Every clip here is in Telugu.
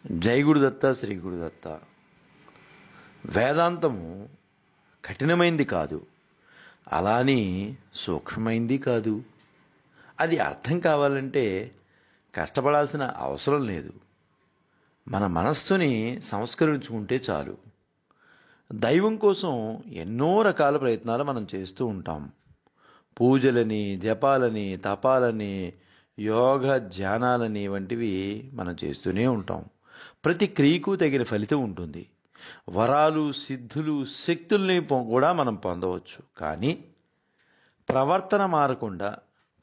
జై గురుదత్త శ్రీ గురుదత్త. వేదాంతము కఠినమైంది కాదు, అలాని సూక్ష్మమైంది కాదు. అది అర్థం కావాలంటే కష్టపడాల్సిన అవసరం లేదు. మన మనస్సుని సంస్కరించుకుంటే చాలు. దైవం కోసం ఎన్నో రకాల ప్రయత్నాలు మనం చేస్తూ ఉంటాం. పూజలని, జపాలని, తపాలని, యోగ ధ్యానాలని వంటివి మనం చేస్తూనే ఉంటాం. ప్రతి క్రియకు తగిన ఫలితం ఉంటుంది. వరాలు, సిద్ధులు, శక్తుల్ని కూడా మనం పొందవచ్చు. కానీ ప్రవర్తన మారకుండా,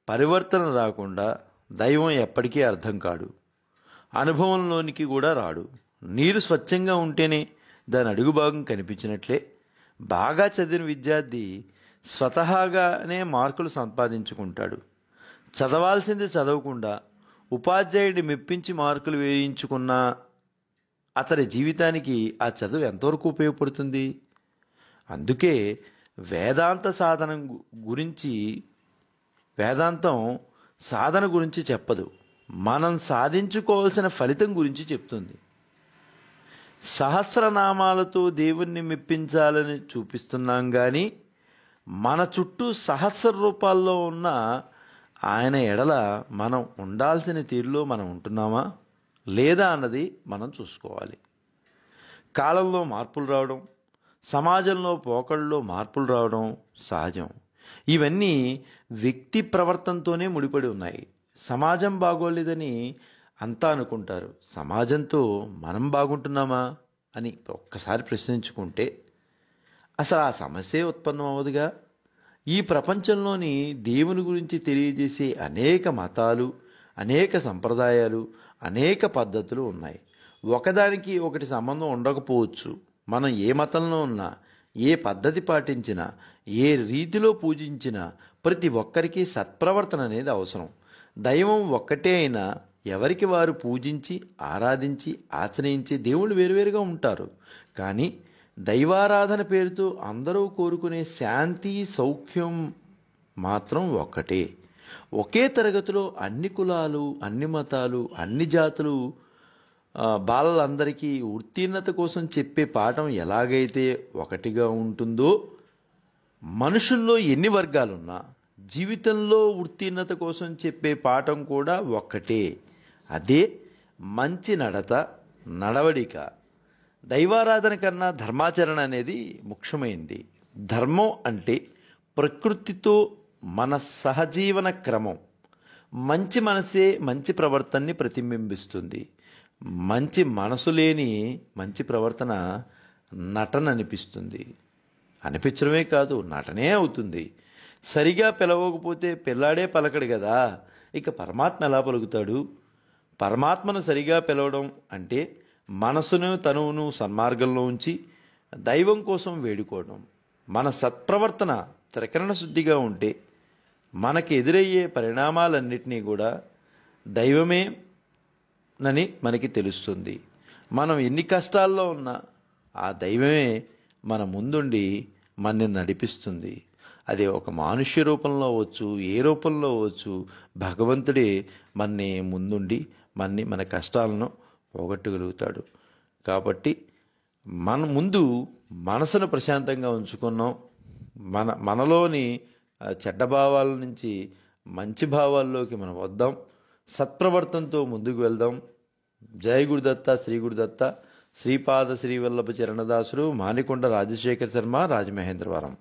పరివర్తన రాకుండా దైవం ఎప్పటికీ అర్థం కాడు, అనుభవంలోనికి కూడా రాడు. నీరు స్వచ్ఛంగా ఉంటేనే దాని అడుగు భాగం కనిపించినట్లే బాగా చదివిన విద్యార్థి స్వతహాగానే మార్కులు సంపాదించుకుంటాడు. చదవాల్సింది చదవకుండా ఉపాధ్యాయుడిని మెప్పించి మార్కులు వేయించుకున్న అతని జీవితానికి ఆ చదువు ఎంతవరకు ఉపయోగపడుతుంది? అందుకే వేదాంతం సాధన గురించి చెప్పదు, మనం సాధించుకోవాల్సిన ఫలితం గురించి చెప్తుంది. సహస్రనామాలతో దేవుణ్ణి మెప్పించాలని చూపిస్తున్నాం, కానీ మన చుట్టూ సహస్ర రూపాల్లో ఉన్న ఆయన ఎడల మనం ఉండాల్సిన తీరులో మనం ఉంటున్నామా లేదా అన్నది మనం చూసుకోవాలి. కాలంలో మార్పులు రావడం, సమాజంలో పోకళ్ళలో మార్పులు రావడం సహజం. ఇవన్నీ వ్యక్తి ప్రవర్తనతోనే ముడిపడి ఉన్నాయి. సమాజం బాగోలేదని అంతా అనుకుంటారు. సమాజంతో మనం బాగుంటున్నామా అని ఒక్కసారి ప్రశ్నించుకుంటే అసలు ఆ సమస్యే ఉత్పన్నం అవ్వదుగా. ఈ ప్రపంచంలోని దేవుని గురించి తెలియజేసే అనేక మతాలు, అనేక సంప్రదాయాలు, అనేక పద్ధతులు ఉన్నాయి. ఒకదానికి ఒకటి సంబంధం ఉండకపోవచ్చు. మనం ఏ మతంలో ఉన్నా, ఏ పద్ధతి పాటించినా, ఏ రీతిలో పూజించినా ప్రతి ఒక్కరికి సత్ప్రవర్తన అనేది అవసరం. దైవం ఒక్కటే అయినా ఎవరికి వారు పూజించి, ఆరాధించి, ఆశ్రయించే దేవుళ్ళు వేరువేరుగా ఉంటారు. కానీ దైవారాధన పేరుతో అందరూ కోరుకునే శాంతి, సౌఖ్యం మాత్రం ఒక్కటే. ఒకే తరగతిలో అన్ని కులాలు, అన్ని మతాలు, అన్ని జాతులు బాలలందరికీ ఉత్తీర్ణత కోసం చెప్పే పాఠం ఎలాగైతే ఒకటిగా ఉంటుందో, మనుషుల్లో ఎన్ని వర్గాలున్నా జీవితంలో ఉత్తీర్ణత కోసం చెప్పే పాఠం కూడా ఒక్కటే. అదే మంచి నడవడిక. దైవారాధన కన్నా ధర్మాచరణ అనేది ముఖ్యమైంది. ధర్మం అంటే ప్రకృతితో మన సహజీవన క్రమం. మంచి మనసే మంచి ప్రవర్తనని ప్రతిబింబిస్తుంది. మంచి మనసు లేని మంచి ప్రవర్తన నటన అనిపించడమే కాదు, నటనే అవుతుంది. సరిగా పిలవకపోతే పిల్లాడే పలకడు కదా, ఇక పరమాత్మ ఎలా పలుకుతాడు? పరమాత్మను సరిగా పిలవడం అంటే మనసును, తనువును సన్మార్గంలో ఉంచి దైవం కోసం వేడుకోవడం. మన సత్ప్రవర్తన త్రికరణ శుద్ధిగా ఉంటే మనకి ఎదురయ్యే పరిణామాలన్నింటినీ కూడా దైవమేనని మనకి తెలుస్తుంది. మనం ఎన్ని కష్టాల్లో ఉన్నా ఆ దైవమే మన ముందుండి మనని నడిపిస్తుంది. అది ఒక మానుష్య రూపంలో అవ్వచ్చు, ఏ రూపంలో అవ్వచ్చు, భగవంతుడే మనని ముందుండి మన కష్టాలను పోగొట్టగలుగుతాడు. కాబట్టి మన ముందు మనసును ప్రశాంతంగా ఉంచుకున్నాం. మనలోని చెడ్డ భావాల నుంచి మంచి భావాల్లోకి మనం వద్దాం. సత్ప్రవర్తనతో ముందుకు వెళ్దాం. జై గురుదత్త శ్రీ గురుదత్త. శ్రీపాద శ్రీవల్లభ చరణదాసుడు, మానికొండ రాజశేఖర శర్మ, రాజమహేంద్రవరం.